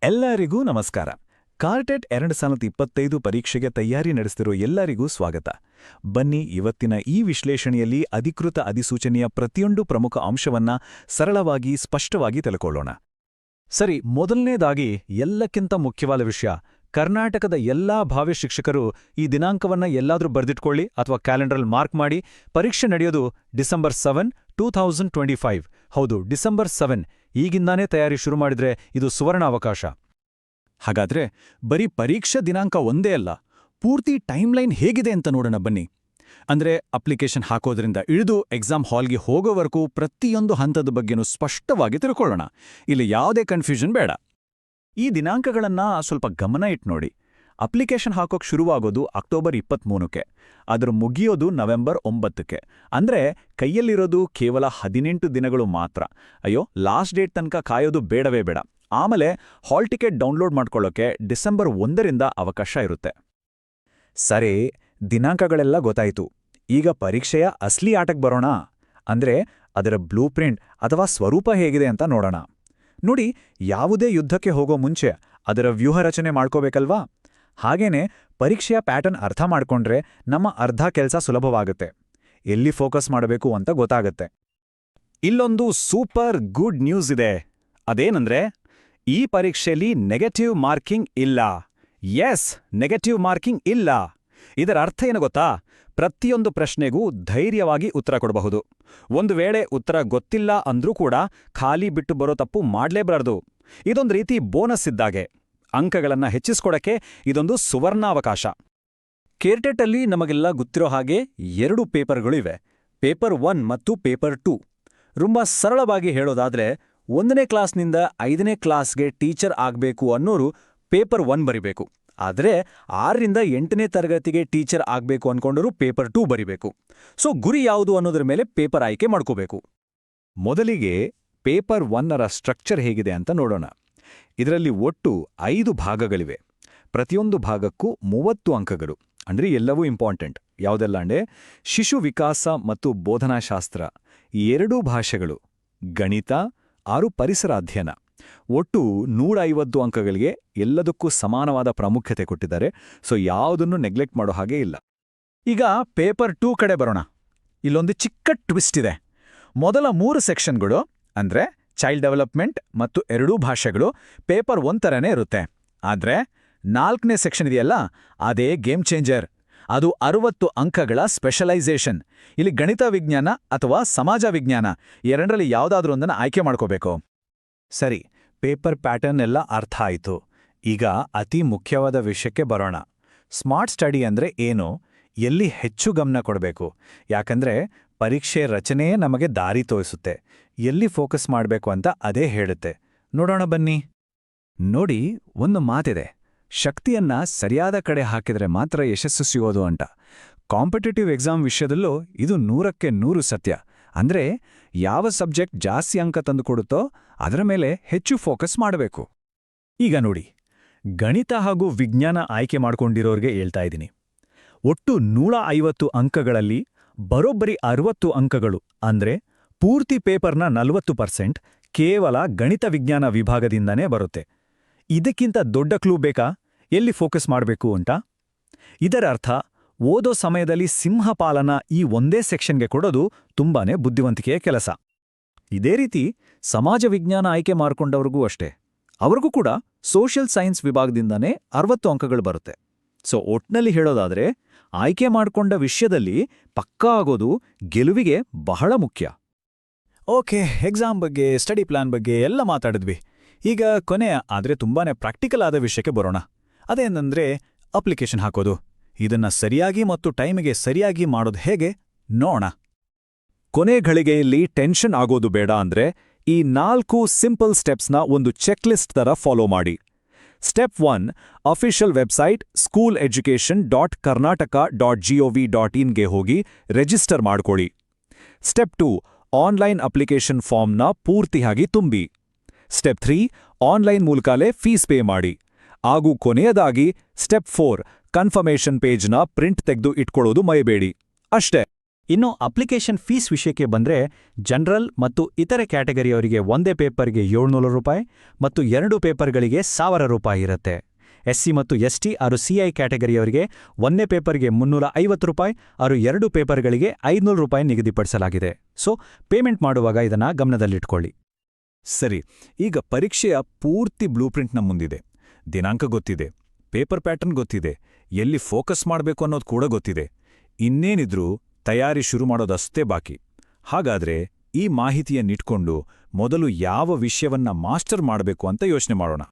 ಎಲ್ಲರಿಗೂ ನಮಸ್ಕಾರ. ಕಾರ್ಟೆಟ್ 2025 ಪರೀಕ್ಷೆಗೆ ತಯಾರಿ ನಡೆಸ್ತಿರೋ ಎಲ್ಲರಿಗೂ ಸ್ವಾಗತ. ಬನ್ನಿ ಇವತ್ತಿನ ಈ ವಿಶ್ಲೇಷಣೆಯಲ್ಲಿ ಅಧಿಕೃತ ಅಧಿಸೂಚನೆಯ ಪ್ರತಿಯೊಂದು ಪ್ರಮುಖ ಅಂಶವನ್ನ ಸರಳವಾಗಿ ಸ್ಪಷ್ಟವಾಗಿ ತಿಳ್ಕೊಳ್ಳೋಣ. ಸರಿ, ಮೊದಲನೇದಾಗಿ ಎಲ್ಲಕ್ಕಿಂತ ಮುಖ್ಯವಾದ ವಿಷಯ, ಕರ್ನಾಟಕದ ಎಲ್ಲಾ ಭಾವಿ ಶಿಕ್ಷಕರು ಈ ದಿನಾಂಕವನ್ನ ಎಲ್ಲಾದ್ರೂ ಬರೆದಿಟ್ಕೊಳ್ಳಿ ಅಥವಾ ಕ್ಯಾಲೆಂಡರ್ಲ್ ಮಾರ್ಕ್ ಮಾಡಿ. ಪರೀಕ್ಷೆ ನಡೆಯೋದು ಡಿಸೆಂಬರ್ 7, 2025. ಹೌದು, ಡಿಸೆಂಬರ್ 7. ಈಗಿಂದಾನೇ ತಯಾರಿ ಶುರು ಮಾಡಿದ್ರೆ ಇದು ಸುವರ್ಣ ಅವಕಾಶ. ಹಾಗಾದ್ರೆ ಬರೀ ಪರೀಕ್ಷಾ ದಿನಾಂಕ ಒಂದೇ ಅಲ್ಲ, ಪೂರ್ತಿ ಟೈಮ್ಲೈನ್ ಹೇಗಿದೆ ಅಂತ ನೋಡೋಣ ಬನ್ನಿ. ಅಂದ್ರೆ ಅಪ್ಲಿಕೇಶನ್ ಹಾಕೋದ್ರಿಂದ ಇಳಿದು ಎಕ್ಸಾಮ್ ಹಾಲ್ಗೆ ಹೋಗೋವರೆಗೂ ಪ್ರತಿಯೊಂದು ಹಂತದ ಬಗ್ಗೆನೂ ಸ್ಪಷ್ಟವಾಗಿ ತಿಳ್ಕೊಳ್ಳೋಣ. ಇಲ್ಲಿ ಯಾವುದೇ ಕನ್ಫ್ಯೂಷನ್ ಬೇಡ. ಈ ದಿನಾಂಕಗಳನ್ನ ಸ್ವಲ್ಪ ಗಮನ ಇಟ್ಟು ನೋಡಿ. ಅಪ್ಲಿಕೇಶನ್ ಹಾಕೋಕ್ ಶುರುವಾಗೋದು ಅಕ್ಟೋಬರ್ 23ಕ್ಕೆ, ಅದರ ಮುಗಿಯೋದು ನವೆಂಬರ್ 9ಕ್ಕೆ. ಅಂದ್ರೆ ಕೈಯಲ್ಲಿರೋದು ಕೇವಲ 18 ದಿನಗಳು ಮಾತ್ರ. ಅಯ್ಯೋ, ಲಾಸ್ಟ್ ಡೇಟ್ ತನಕ ಕಾಯೋದು ಬೇಡವೇ ಬೇಡ. ಆಮೇಲೆ ಹಾಲ್ ಟಿಕೆಟ್ ಡೌನ್ಲೋಡ್ ಮಾಡ್ಕೊಳ್ಳೋಕೆ ಡಿಸೆಂಬರ್ 1ರಿಂದ ಅವಕಾಶ ಇರುತ್ತೆ. ಸರಿ, ದಿನಾಂಕಗಳೆಲ್ಲ ಗೊತ್ತಾಯ್ತು. ಈಗ ಪರೀಕ್ಷೆಯ ಅಸ್ಲಿ ಆಟಕ್ಕೆ ಬರೋಣ. ಅಂದ್ರೆ ಅದರ ಬ್ಲೂ ಪ್ರಿಂಟ್ ಅಥವಾ ಸ್ವರೂಪ ಹೇಗಿದೆ ಅಂತ ನೋಡೋಣ. ನೋಡಿ, ಯಾವುದೇ ಯುದ್ಧಕ್ಕೆ ಹೋಗೋ ಮುಂಚೆ ಅದರ ವ್ಯೂಹ ರಚನೆ ಮಾಡ್ಕೋಬೇಕಲ್ವಾ? ಹಾಗೇನೆ ಪರೀಕ್ಷೆಯ ಪ್ಯಾಟರ್ನ್ ಅರ್ಥ ಮಾಡ್ಕೊಂಡ್ರೆ ನಮ್ಮ ಅರ್ಧ ಕೆಲಸ ಸುಲಭವಾಗುತ್ತೆ. ಎಲ್ಲಿ ಫೋಕಸ್ ಮಾಡಬೇಕು ಅಂತ ಗೊತ್ತಾಗತ್ತೆ. ಇಲ್ಲೊಂದು ಸೂಪರ್ ಗುಡ್ ನ್ಯೂಸ್ ಇದೆ. ಅದೇನಂದ್ರೆ, ಈ ಪರೀಕ್ಷೆಯಲ್ಲಿ ನೆಗೆಟಿವ್ ಮಾರ್ಕಿಂಗ್ ಇಲ್ಲ. ಎಸ್, ನೆಗೆಟಿವ್ ಮಾರ್ಕಿಂಗ್ ಇಲ್ಲ. ಇದರ ಅರ್ಥ ಏನು ಗೊತ್ತಾ? ಪ್ರತಿಯೊಂದು ಪ್ರಶ್ನೆಗೂ ಧೈರ್ಯವಾಗಿ ಉತ್ತರ ಕೊಡಬಹುದು. ಒಂದು ವೇಳೆ ಉತ್ತರ ಗೊತ್ತಿಲ್ಲ ಅಂದ್ರೂ ಕೂಡ ಖಾಲಿ ಬಿಟ್ಟು ಬರೋ ತಪ್ಪು ಮಾಡ್ಲೇಬಾರ್ದು. ಇದೊಂದು ರೀತಿ ಬೋನಸ್ ಇದ್ದಾಗೆ. ಅಂಕಗಳನ್ನ ಹೆಚ್ಚಿಸ್ಕೊಡಕ್ಕೆ ಇದೊಂದು ಸುವರ್ಣಾವಕಾಶ. ಕೇರ್ಟೆಟಲ್ಲಿ ನಮಗೆಲ್ಲ ಗೊತ್ತಿರೋ ಹಾಗೆ 2 ಪೇಪರ್ಗಳಿವೆ, ಪೇಪರ್ 1 ಮತ್ತು ಪೇಪರ್ 2. ತುಂಬ ಸರಳವಾಗಿ ಹೇಳೋದಾದ್ರೆ, 1ನೇ ಕ್ಲಾಸ್ನಿಂದ 5ನೇ ಕ್ಲಾಸ್ಗೆ ಟೀಚರ್ ಆಗಬೇಕು ಅನ್ನೋರು ಪೇಪರ್ 1 ಬರಿಬೇಕು. ಆದರೆ 6ರಿಂದ 8ನೇ ತರಗತಿಗೆ ಟೀಚರ್ ಆಗಬೇಕು ಅನ್ಕೊಂಡರು ಪೇಪರ್ 2 ಬರಿಬೇಕು. ಸೊ ಗುರಿ ಯಾವುದು ಅನ್ನೋದ್ರ ಮೇಲೆ ಪೇಪರ್ ಆಯ್ಕೆ ಮಾಡ್ಕೋಬೇಕು. ಮೊದಲಿಗೆ ಪೇಪರ್ 1ರ ಸ್ಟ್ರಕ್ಚರ್ ಹೇಗಿದೆ ಅಂತ ನೋಡೋಣ. ಇದರಲ್ಲಿ ಒಟ್ಟು 5 ಭಾಗಗಳಿವೆ. ಪ್ರತಿಯೊಂದು ಭಾಗಕ್ಕೂ 30 ಅಂಕಗಳು. ಅಂದ್ರೆ ಎಲ್ಲವೂ ಇಂಪಾರ್ಟೆಂಟ್. ಯಾವುದೆಲ್ಲ ಅಂದ್ರೆ, ಶಿಶು ವಿಕಾಸ ಮತ್ತು ಬೋಧನಾಶಾಸ್ತ್ರ 2 ಭಾಷೆಗಳು, ಗಣಿತ 6 ಪರಿಸರ ಅಧ್ಯಯನ. ಒಟ್ಟು 150 ಅಂಕಗಳಿಗೆ ಎಲ್ಲದಕ್ಕೂ ಸಮಾನವಾದ ಪ್ರಾಮುಖ್ಯತೆ ಕೊಟ್ಟಿದ್ದಾರೆ. ಸೊ ಯಾವುದನ್ನು ನೆಗ್ಲೆಕ್ಟ್ ಮಾಡೋ ಹಾಗೆ ಇಲ್ಲ. ಈಗ ಪೇಪರ್ 2 ಕಡೆ ಬರೋಣ. ಇಲ್ಲೊಂದು ಚಿಕ್ಕ ಟ್ವಿಸ್ಟ್ ಇದೆ. ಮೊದಲ 3 ಸೆಕ್ಷನ್ಗಳು ಅಂದ್ರೆ ಚೈಲ್ಡ್ ಡೆವಲಪ್ಮೆಂಟ್ ಮತ್ತು 2 ಭಾಷೆಗಳು ಪೇಪರ್ 1 ಥರನೇ ಇರುತ್ತೆ. ಆದ್ರೆ 4ನೇ ಸೆಕ್ಷನ್ ಇದೆಯಲ್ಲ, ಅದೇ ಗೇಮ್ ಚೇಂಜರ್. ಅದು 60 ಅಂಕಗಳ ಸ್ಪೆಷಲೈಸೇಷನ್. ಇಲ್ಲಿ ಗಣಿತ ವಿಜ್ಞಾನ ಅಥವಾ ಸಮಾಜ ವಿಜ್ಞಾನ ಎರಡರಲ್ಲಿ ಯಾವುದಾದ್ರೂ ಒಂದನ್ನು ಆಯ್ಕೆ ಮಾಡ್ಕೋಬೇಕು. ಸರಿ, ಪೇಪರ್ ಪ್ಯಾಟರ್ನ್ ಎಲ್ಲ ಅರ್ಥ ಆಯಿತು. ಈಗ ಅತಿ ಮುಖ್ಯವಾದ ವಿಷಯಕ್ಕೆ ಬರೋಣ. ಸ್ಮಾರ್ಟ್ ಸ್ಟಡಿ ಅಂದ್ರೆ ಏನು, ಎಲ್ಲಿ ಹೆಚ್ಚು ಗಮನ ಕೊಡಬೇಕು? ಯಾಕಂದ್ರೆ ಪರೀಕ್ಷೆ ರಚನೆಯೇ ನಮಗೆ ದಾರಿ ತೋರಿಸುತ್ತೆ. ಎಲ್ಲಿ ಫೋಕಸ್ ಮಾಡಬೇಕು ಅಂತ ಅದೇ ಹೇಳುತ್ತೆ. ನೋಡೋಣ ಬನ್ನಿ. ನೋಡಿ, ಒಂದು ಮಾತಿದೆ, ಶಕ್ತಿಯನ್ನ ಸರಿಯಾದ ಕಡೆ ಹಾಕಿದ್ರೆ ಮಾತ್ರ ಯಶಸ್ಸು ಸಿಗೋದು ಅಂತ. ಕಾಂಪಿಟೇಟಿವ್ ಎಕ್ಸಾಮ್ ವಿಷಯದಲ್ಲೂ ಇದು 100ಕ್ಕೆ 100 ಸತ್ಯ. ಅಂದ್ರೆ ಯಾವ ಸಬ್ಜೆಕ್ಟ್ ಜಾಸ್ತಿ ಅಂಕ ತಂದುಕೊಡುತ್ತೋ ಅದರ ಮೇಲೆ ಹೆಚ್ಚು ಫೋಕಸ್ ಮಾಡಬೇಕು. ಈಗ ನೋಡಿ, ಗಣಿತ ಹಾಗೂ ವಿಜ್ಞಾನ ಆಯ್ಕೆ ಮಾಡ್ಕೊಂಡಿರೋರ್ಗೆ ಹೇಳ್ತಾ ಇದ್ದೀನಿ. ಒಟ್ಟು 150 ಅಂಕಗಳಲ್ಲಿ ಬರೋಬ್ಬರಿ 60 ಅಂಕಗಳು ಅಂದ್ರೆ ಪೂರ್ತಿ ಪೇಪರ್ನ 40% ಕೇವಲ ಗಣಿತ ವಿಜ್ಞಾನ ವಿಭಾಗದಿಂದನೇ ಬರುತ್ತೆ. ಇದಕ್ಕಿಂತ ದೊಡ್ಡ ಕ್ಲೂ ಬೇಕಾ ಎಲ್ಲಿ ಫೋಕಸ್ ಮಾಡಬೇಕು ಅಂತ? ಇದರ ಅರ್ಥ, ಓದೋ ಸಮಯದಲ್ಲಿ ಸಿಂಹಪಾಲನ ಈ ಒಂದೇ ಸೆಕ್ಷನ್ಗೆ ಕೊಡೋದು ತುಂಬಾನೇ ಬುದ್ಧಿವಂತಿಕೆಯ ಕೆಲಸ. ಇದೇ ರೀತಿ ಸಮಾಜ ವಿಜ್ಞಾನ ಆಯ್ಕೆ ಮಾಡ್ಕೊಂಡವ್ರಿಗೂ ಅಷ್ಟೇ. ಅವ್ರಿಗೂ ಕೂಡ ಸೋಷಿಯಲ್ ಸೈನ್ಸ್ ವಿಭಾಗದಿಂದನೇ 60 ಅಂಕಗಳು ಬರುತ್ತೆ. ಸೊ ಒಟ್ನಲ್ಲಿ ಹೇಳೋದಾದ್ರೆ, ಆಯ್ಕೆ ಮಾಡ್ಕೊಂಡ ವಿಷಯದಲ್ಲಿ ಪಕ್ಕಾ ಆಗೋದು ಗೆಲುವಿಗೆ ಬಹಳ ಮುಖ್ಯ. ಓಕೆ, ಎಕ್ಸಾಮ್ ಬಗ್ಗೆ, ಸ್ಟಡಿ ಪ್ಲಾನ್ ಬಗ್ಗೆ ಎಲ್ಲ ಮಾತಾಡಿದ್ವಿ. ಈಗ ಕೊನೆಯ ಆದ್ರೆ ತುಂಬಾನೇ ಪ್ರಾಕ್ಟಿಕಲ್ ಆದ ವಿಷಯಕ್ಕೆ ಬರೋಣ. ಅದೇನಂದ್ರೆ ಅಪ್ಲಿಕೇಶನ್ ಹಾಕೋದು. ಇದನ್ನ ಸರಿಯಾಗಿ ಮತ್ತು ಟೈಮಿಗೆ ಸರಿಯಾಗಿ ಮಾಡೋದು ಹೇಗೆ ನೋಡೋಣ. ಕೊನೆ ಘಳಿಗೆಯಲ್ಲಿ ಟೆನ್ಷನ್ ಆಗೋದು ಬೇಡ ಅಂದ್ರೆ ಈ 4 ಸಿಂಪಲ್ ಸ್ಟೆಪ್ಸ್ನ ಒಂದು ಚೆಕ್ಲಿಸ್ಟ್ ತರ ಫಾಲೋ ಮಾಡಿ. ಸ್ಟೆಪ್ 1, ಅಫಿಷಿಯಲ್ ವೆಬ್ಸೈಟ್ schooleducation.karnataka.gov.in ಹೋಗಿ ರಿಜಿಸ್ಟರ್ ಮಾಡ್ಕೊಳ್ಳಿ. ಸ್ಟೆಪ್ 2, ಆನ್ಲೈನ್ ಅಪ್ಲಿಕೇಶನ್ ಫಾರ್ಮ್ನ ಪೂರ್ತಿಯಾಗಿ ತುಂಬಿ. ಸ್ಟೆಪ್ 3, ಆನ್ಲೈನ್ ಮೂಲಕಲೇ ಫೀಸ್ ಪೇ ಮಾಡಿ. ಹಾಗೂ ಕೊನೆಯದಾಗಿ ಸ್ಟೆಪ್ 4, ಕನ್ಫರ್ಮೇಷನ್ ಪೇಜ್ನ ಪ್ರಿಂಟ್ ತೆಗೆದು ಇಟ್ಕೊಳ್ಳೋದು ಮೈಬೇಡಿ. ಅಷ್ಟೇ. ಇನ್ನು ಅಪ್ಲಿಕೇಶನ್ ಫೀಸ್ ವಿಷಯಕ್ಕೆ ಬಂದ್ರೆ ಜನರಲ್ ಮತ್ತು ಇತರೆ ಕ್ಯಾಟಗರಿಯವರಿಗೆ ಒಂದೇ ಪೇಪರ್ಗೆ 700 ರೂಪಾಯಿ ಮತ್ತು 2 ಪೇಪರ್ಗಳಿಗೆ 1000 ರೂಪಾಯಿ ಇರುತ್ತೆ. ಎಸ್ಸಿ ಮತ್ತು ಎಸ್ಟಿ ಹಾಗೂ ಸಿಐ ಕ್ಯಾಟಗರಿಯವರಿಗೆ ಒಂದೇ ಪೇಪರ್ಗೆ 350 ರೂಪಾಯಿ ಹಾಗೂ 2 ಪೇಪರ್ಗಳಿಗೆ 500 ರೂಪಾಯಿ ನಿಗದಿಪಡಿಸಲಾಗಿದೆ. ಸೊ ಪೇಮೆಂಟ್ ಮಾಡುವಾಗ ಇದನ್ನ ಗಮನದಲ್ಲಿಟ್ಕೊಳ್ಳಿ. ಸರಿ, ಈಗ ಪರೀಕ್ಷೆಯ ಪೂರ್ತಿ ಬ್ಲೂಪ್ರಿಂಟ್ ನಮ್ಮ ಮುಂದಿದೆ. ದಿನಾಂಕ ಗೊತ್ತಿದೆ, ಪೇಪರ್ ಪ್ಯಾಟರ್ನ್ ಗೊತ್ತಿದೆ, ಎಲ್ಲಿ ಫೋಕಸ್ ಮಾಡಬೇಕು ಅನ್ನೋದು ಕೂಡ ಗೊತ್ತಿದೆ. ಇನ್ನೇನಿದ್ರೂ ತಯಾರಿ ಶುರು ಮಾಡೋದಷ್ಟೇ ಬಾಕಿ. ಹಾಗಾದ್ರೆ ಈ ಮಾಹಿತಿಯನ್ನಿಟ್ಕೊಂಡು ಮೊದಲು ಯಾವ ವಿಷಯವನ್ನ ಮಾಸ್ಟರ್ ಮಾಡಬೇಕು ಅಂತ ಯೋಚನೆ ಮಾಡೋಣ.